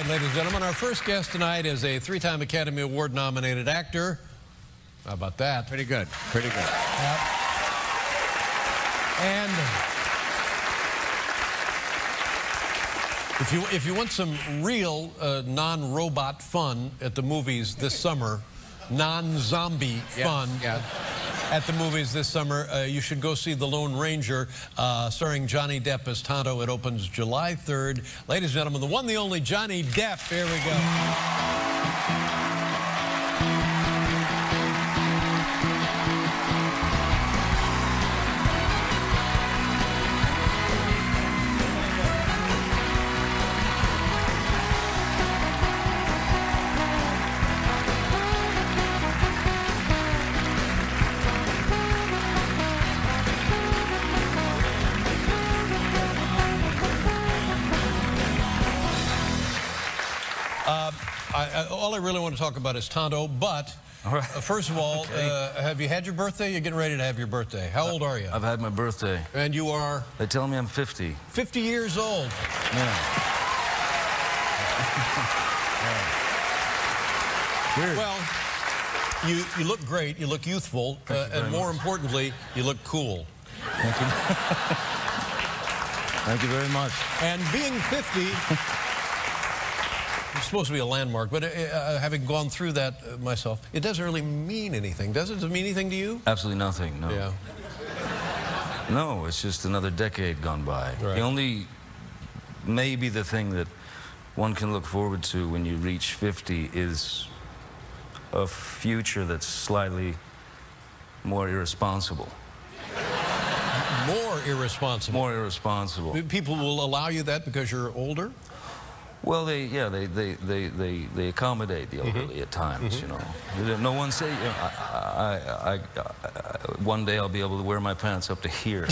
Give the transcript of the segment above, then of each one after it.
right, ladies and gentlemen, our first guest tonight is a three-time Academy Award-nominated actor. How about that? Pretty good. Pretty good. Yep. And if you want some real non-robot fun at the movies this summer, non-zombie fun at the movies this summer, you should go see The Lone Ranger, starring Johnny Depp as Tonto. It opens July 3rd. Ladies and gentlemen, the one, the only Johnny Depp. Here we go. All I really want to talk about is Tonto, but first of all, have you had your birthday? You're getting ready to have your birthday. How old are you? I've had my birthday. And you are? They tell me I'm 50. 50 years old. Yeah. Well, you look great, you look youthful, and more importantly, you look cool. Thank you. Thank you very much. And being 50... It's supposed to be a landmark, but having gone through that myself, it doesn't really mean anything, does it? Does it mean anything to you? Absolutely nothing, no. Yeah. No, it's just another decade gone by. Right. The only, maybe the thing that one can look forward to when you reach 50 is a future that's slightly more irresponsible. More irresponsible? More irresponsible. People will allow you that because you're older? Well, they accommodate the elderly at times, you know. No one say, you know, one day I'll be able to wear my pants up to here.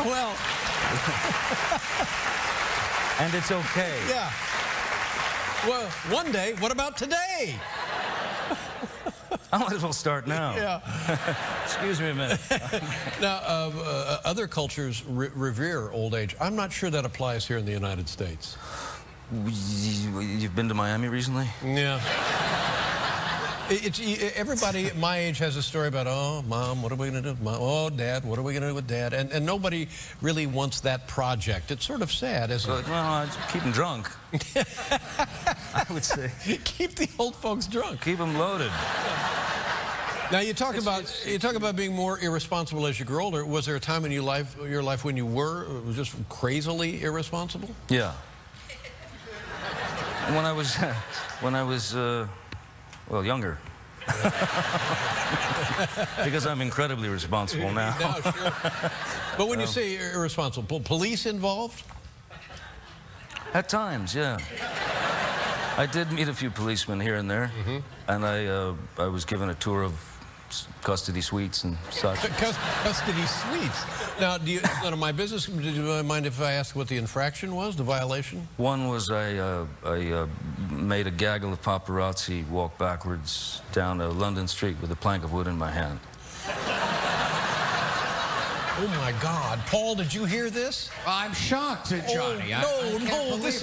Well. And it's okay. Yeah. Well, one day, what about today? I might as well start now. Yeah. Excuse me a minute. Now, other cultures revere old age. I'm not sure that applies here in the United States. You've been to Miami recently? Yeah. Everybody at my age has a story about, oh, Mom, what are we going to do? Oh, Dad, what are we going to do with Dad? And nobody really wants that project. It's sort of sad, isn't it? Well, keep them drunk. I would say. Keep the old folks drunk. Keep them loaded. Now, you talk about being more irresponsible as you grow older. Was there a time in your life when you were just crazily irresponsible? Yeah. When I was well, younger. Because I'm incredibly responsible now. No, sure. But when you say irresponsible, police involved? At times, yeah. I did meet a few policemen here and there, and I was given a tour of custody suites and such. Custody suites. Now, none of my business. Do you mind if I ask what the infraction was, the violation? One was I made a gaggle of paparazzi walk backwards down a London street with a plank of wood in my hand. Oh my God, Paul! Did you hear this? I'm shocked, Johnny. Oh, no, this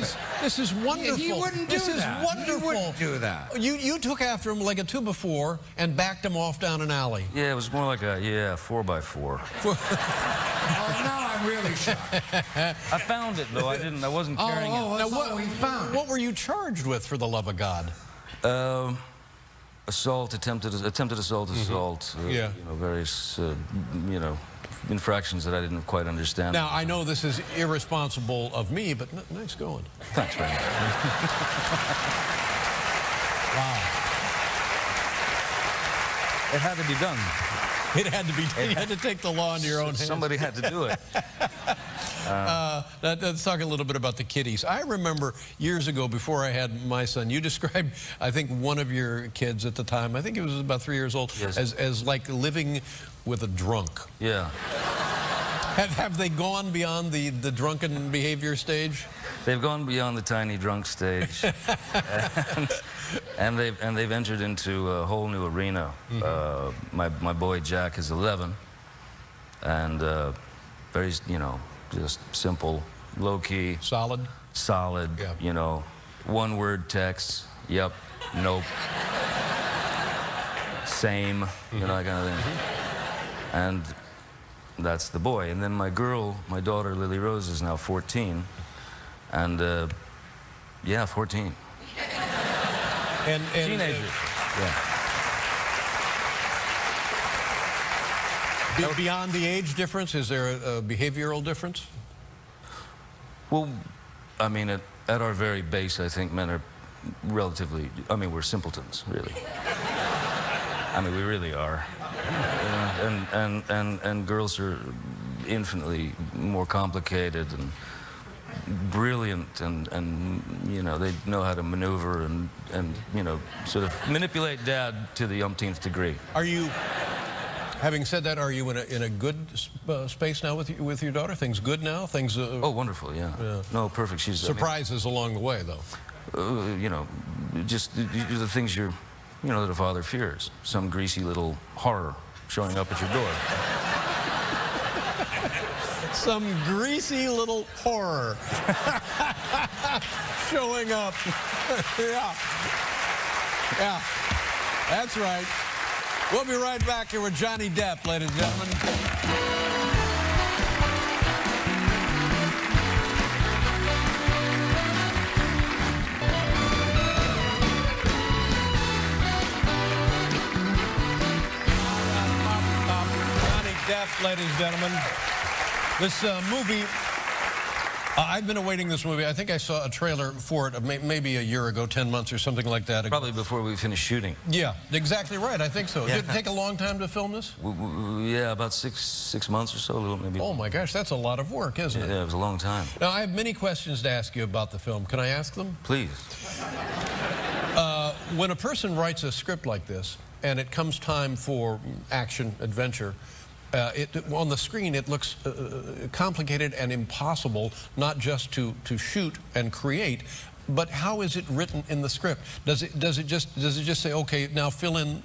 is wonderful. He wouldn't do that. This is wonderful. He wouldn't do that. You took after him like a 2x4 and backed him off down an alley. Yeah, it was more like a 4x4. Oh, now I'm really shocked. I found it though. I wasn't carrying it. Now, what were you charged with, for the love of God? Assault, attempted assault, assault. Yeah. You know, various you know, infractions that I didn't quite understand. Now, I know this is irresponsible of me, but nice going. Thanks very much. Wow. It had to be done. It had to be done. You had to take the law into your own hands. Somebody had to do it. Let's talk a little bit about the kiddies. I remember years ago, before I had my son, you described, I think, one of your kids at the time, I think he was about 3 years old, yes, as like living with a drunk. Yeah. Have they gone beyond the drunken behavior stage? They've gone beyond the tiny drunk stage, and they've entered into a whole new arena. My boy Jack is 11, and very, you know, just simple, low-key. Solid? Solid, Yeah. you know, one-word texts, yep, nope, same, you know, that kind of thing. And that's the boy. And then my girl, my daughter, Lily Rose, is now 14. And, yeah, 14. And Teenager. Yeah. Beyond the age difference, is there a behavioral difference? Well, I mean, at our very base, I think men are relatively, I mean, we're simpletons, really. I mean, we really are. And girls are infinitely more complicated and brilliant, and you know, they know how to maneuver and you know, sort of manipulate dad to the umpteenth degree. Are you, having said that, are you in a good space now with your daughter? Things good now? Things? Oh, wonderful, yeah. No, perfect. She's surprises along the way, though. You know, just the things you know, that a father fears. Some greasy little horror showing up at your door. Some greasy little horror showing up. Yeah. Yeah. That's right. We'll be right back here with Johnny Depp, ladies and gentlemen. Depp, ladies and gentlemen. This movie, I've been awaiting this movie. I think I saw a trailer for it maybe a year ago, 10 months or something like that. Probably before we finished shooting. Yeah, exactly right. I think so. Yeah. Did it take a long time to film this? Yeah, about six months or so, a little maybe. Oh my gosh, that's a lot of work, isn't it? Yeah, it was a long time. Now, I have many questions to ask you about the film. Can I ask them? Please. When a person writes a script like this, and it comes time for action, adventure, on the screen it looks complicated and impossible, not just to shoot and create, but how is it written in the script? Does it just say, okay, now fill in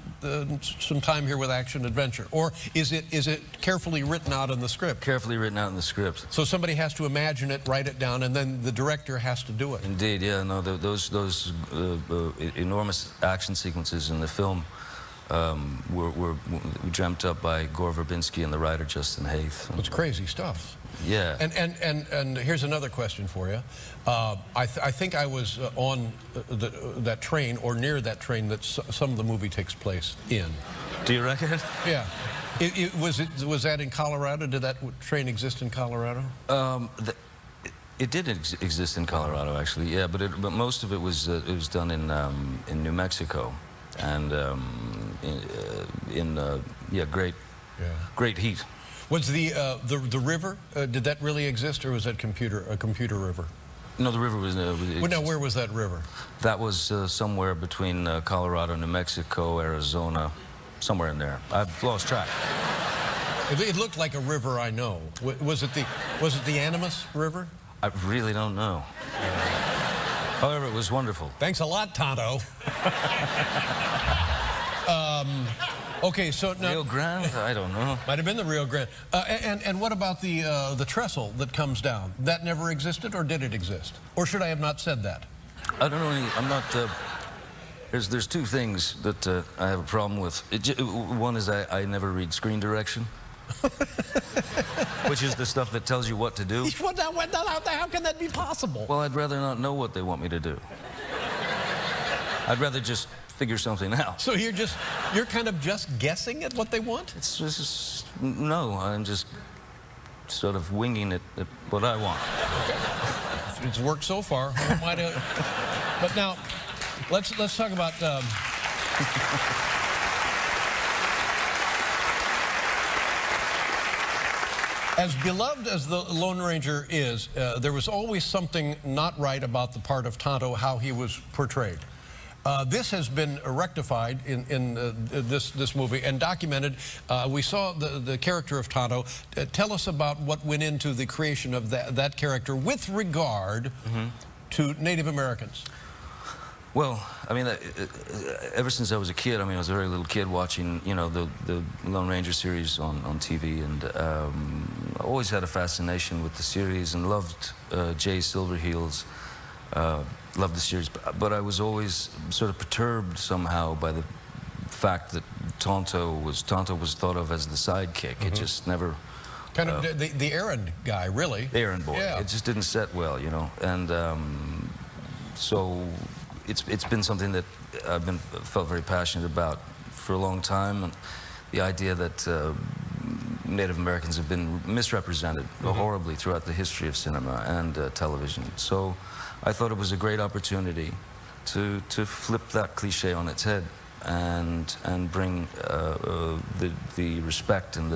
some time here with action adventure, or is it carefully written out in the script? Carefully written out in the script. So somebody has to imagine it, write it down, and then the director has to do it. Indeed, yeah. No, those enormous action sequences in the film were dreamt up by Gore Verbinski and the writer Justin Hayth. It's crazy stuff. Yeah. And here's another question for you. I think I was on that train or near that train that some of the movie takes place in. Do you reckon? Yeah. Was that in Colorado? Did that train exist in Colorado? It did exist in Colorado, actually. Yeah, but most of it was done in New Mexico, and great heat. Was the river? Did that really exist, or was that a computer river? No, the river was. Well, now, where was that river? That was somewhere between Colorado, New Mexico, Arizona, somewhere in there. I've lost track. It looked like a river I know. Was it the Animas River? I really don't know. However, it was wonderful. Thanks a lot, Tonto. Okay, so now, Rio Grande? I don't know. Might have been the Rio Grande. And what about the trestle that comes down? That never existed, or did it exist? Or should I have not said that? I don't know. I'm not. There's two things that I have a problem with. One is I never read screen direction. Which is the stuff that tells you what to do. How can that be possible? Well, I'd rather not know what they want me to do. I'd rather just figure something out. So you're kind of just guessing at what they want? It's just, no, I'm just sort of winging it at what I want. Okay. It's worked so far. But now, let's talk about. As beloved as the Lone Ranger is, there was always something not right about the part of Tonto, how he was portrayed. This has been rectified in this movie and documented. We saw the character of Tonto. Tell us about what went into the creation of that character with regard to Native Americans. Well, I mean, ever since I was a kid, I mean, I was a very little kid watching, you know, the Lone Ranger series on TV, and always had a fascination with the series and loved Jay Silverheels. Loved the series, but I was always sort of perturbed somehow by the fact that Tonto was thought of as the sidekick. It just never... Kind of the errand guy, really. The errand boy. Yeah. It just didn't set well, you know. And so it's been something that I've felt very passionate about for a long time. And the idea that Native Americans have been misrepresented horribly throughout the history of cinema and television. So I thought it was a great opportunity to flip that cliche on its head and bring the respect and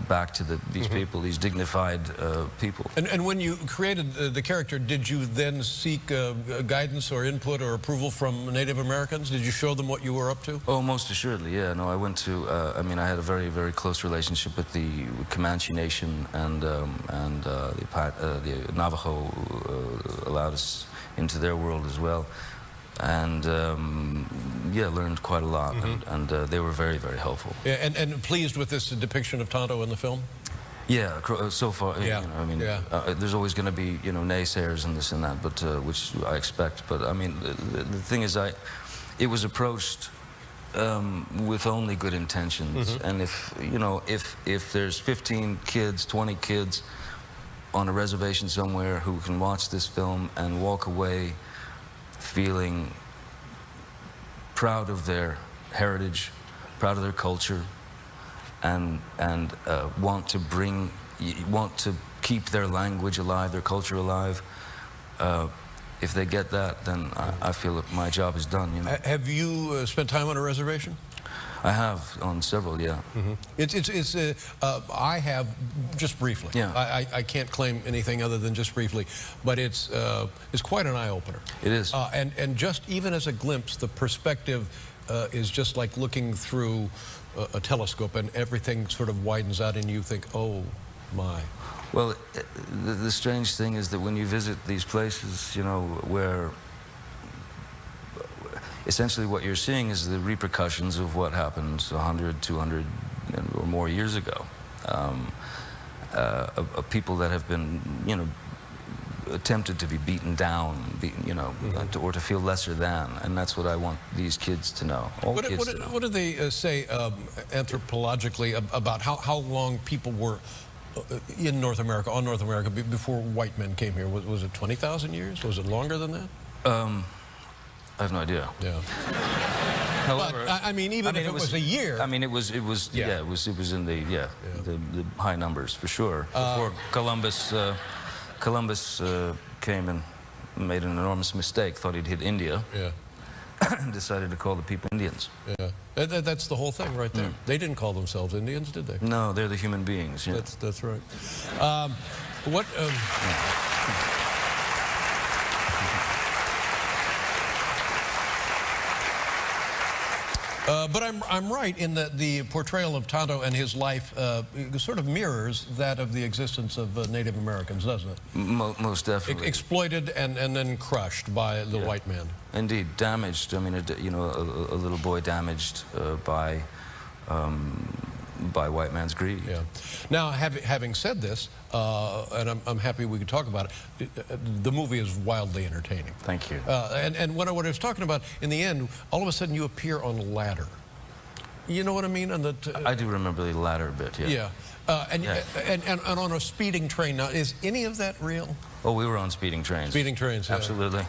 back to these people, these dignified people. And when you created the character, did you then seek guidance or input or approval from Native Americans? Did you show them what you were up to? Oh, most assuredly, yeah. No, I went to, I mean, I had a very, very close relationship with the Comanche Nation, and the Navajo allowed us into their world as well. And yeah, learned quite a lot, and they were very, very helpful. Yeah, and pleased with this depiction of Tonto in the film? Yeah, so far, yeah. You know, I mean, yeah. There's always going to be, you know, naysayers and this and that, but which I expect. But I mean, the thing is, it was approached with only good intentions, and if you know, if there's 15 kids, 20 kids on a reservation somewhere who can watch this film and walk away feeling proud of their heritage, proud of their culture, and want to keep their language alive, their culture alive. If they get that, then I feel that my job is done. You know. Have you spent time on a reservation? I have on several, yeah. I have just briefly. Yeah. I can't claim anything other than just briefly, but it's quite an eye opener. It is. And just even as a glimpse, the perspective is just like looking through a telescope, and everything sort of widens out, and you think, oh my. Well, the strange thing is that when you visit these places, you know, where essentially what you're seeing is the repercussions of what happened 100, 200 or more years ago. Of people that have been, you know, attempted to be beaten down, you know, or to feel lesser than, and that's what I want these kids to know. What do they say anthropologically about how long people were in North America, on North America, before white men came here? Was it 20,000 years? Was it longer than that? I have no idea. Yeah. However, but, I mean, even if it was a year. I mean, it was in the the high numbers for sure. Before Columbus came and made an enormous mistake, thought he'd hit India. Yeah. And decided to call the people Indians. Yeah. That's the whole thing right there. They didn't call themselves Indians, did they? No, they're the human beings. Yeah. That's right. But I'm right in that the portrayal of Tonto and his life sort of mirrors that of the existence of Native Americans, doesn't it? Most definitely. Exploited and then crushed by the white man. Indeed, damaged. I mean, you know, a little boy damaged by white man's greed. Yeah. Now, having said this, and I'm happy we could talk about it, the movie is wildly entertaining. Thank you. And what I was talking about, in the end, all of a sudden you appear on a ladder. You know what I mean? I do remember the ladder a bit, yeah. Yeah. And on a speeding train. Now, is any of that real? Oh, we were on speeding trains. Speeding trains, yeah. Absolutely.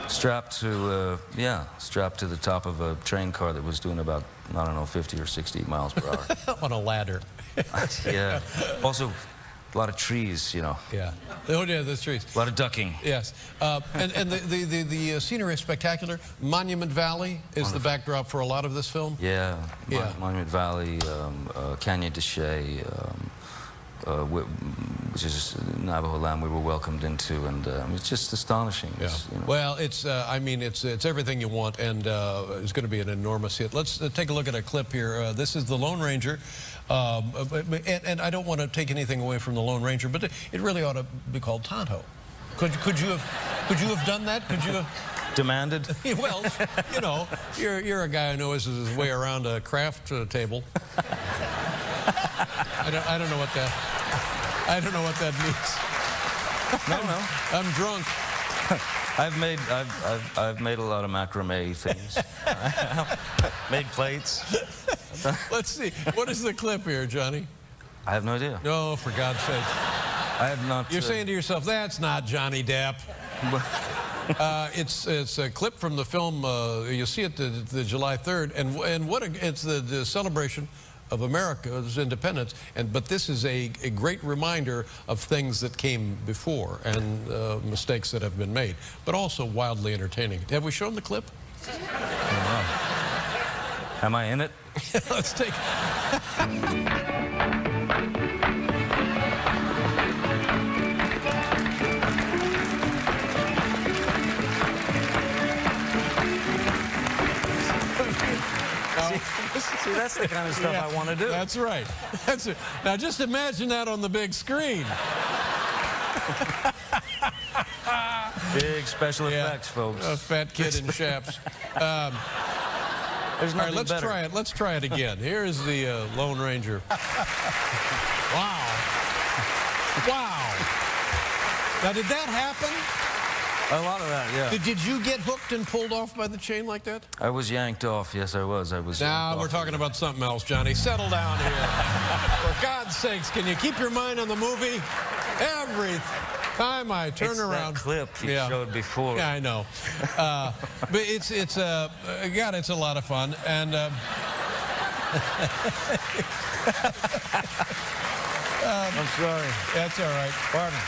Strapped to, strapped to the top of a train car that was doing about, I don't know, 50 or 60 miles per hour. On a ladder. Yeah. Also, a lot of trees, you know. Yeah. Oh, yeah, there's trees. A lot of ducking. Yes. And the scenery is spectacular. Monument Valley is the backdrop for a lot of this film. Yeah. Monument Valley, Canyon de Chelly, which is Navajo land we were welcomed into, and it's just astonishing. Yeah. You know. Well, I mean, it's everything you want, and it's going to be an enormous hit. Let's take a look at a clip here. This is The Lone Ranger, and I don't want to take anything away from The Lone Ranger, but it really ought to be called Tonto. Could you have done that? Could you have demanded? Well, you know, you're a guy who knows his way around a craft table. I don't know what that. I don't know what that means. No. I'm drunk. I've made a lot of macrame things. Made plates. Let's see. What is the clip here, Johnny? I have no idea. Oh, for God's sake. I have not. You're saying to yourself, that's not Johnny Depp. It's a clip from the film. You see it the July 3rd, and it's the celebration of America's independence. But this is a great reminder of things that came before and mistakes that have been made, but also wildly entertaining. Have we shown the clip? Am I in it? Let's take. See, that's the kind of stuff I want to do. That's right. That's it. Now, just imagine that on the big screen. Big special effects, folks. A fat kid in chaps. There's nothing let's better. try it. Let's try it again. Here is the Lone Ranger. Wow. Wow. Now, did that happen? A lot of that, yeah. Did you get hooked and pulled off by the chain like that? I was yanked off. Yes, I was. Now we're talking about something else, Johnny. Settle down here. For God's sakes, can you keep your mind on the movie? Every time I turn around. That clip you showed before. Yeah, I know. But God, it's a lot of fun. And I'm sorry. That's all right. Pardon.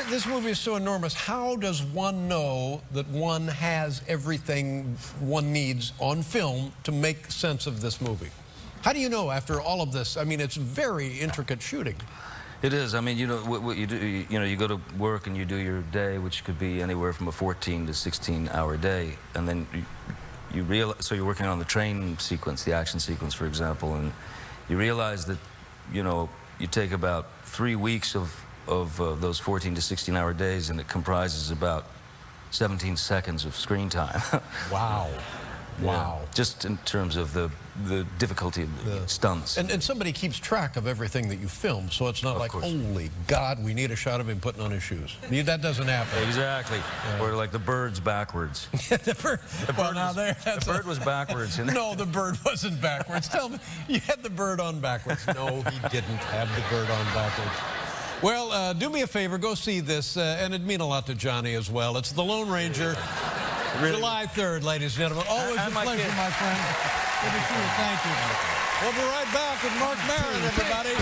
This movie is so enormous. How does one know that one has everything one needs on film to make sense of this movie? How do you know after all of this? I mean, it's very intricate shooting. It is. I mean, you know, what you do, you go to work and you do your day, which could be anywhere from a 14 to 16-hour day, and then you realize, so you're working on the train sequence, the action sequence, for example, and you realize that, you take about 3 weeks of those 14 to 16-hour days, and it comprises about 17 seconds of screen time. Wow. Wow. Yeah. Just in terms of the difficulty of the stunts. And somebody keeps track of everything that you film, so it's not like, holy God, we need a shot of him putting on his shoes. That doesn't happen. Exactly. Yeah. Or like the bird's backwards. The bird was backwards. No, the bird wasn't backwards. Tell me, you had the bird on backwards. No, he didn't have the bird on backwards. Well, do me a favor, go see this, and it'd mean a lot to Johnny as well. It's The Lone Ranger, really? July 3rd, ladies and gentlemen. Always a pleasure, my friend. Good to see you. Thank you. We'll be right back with Mark Maron, everybody.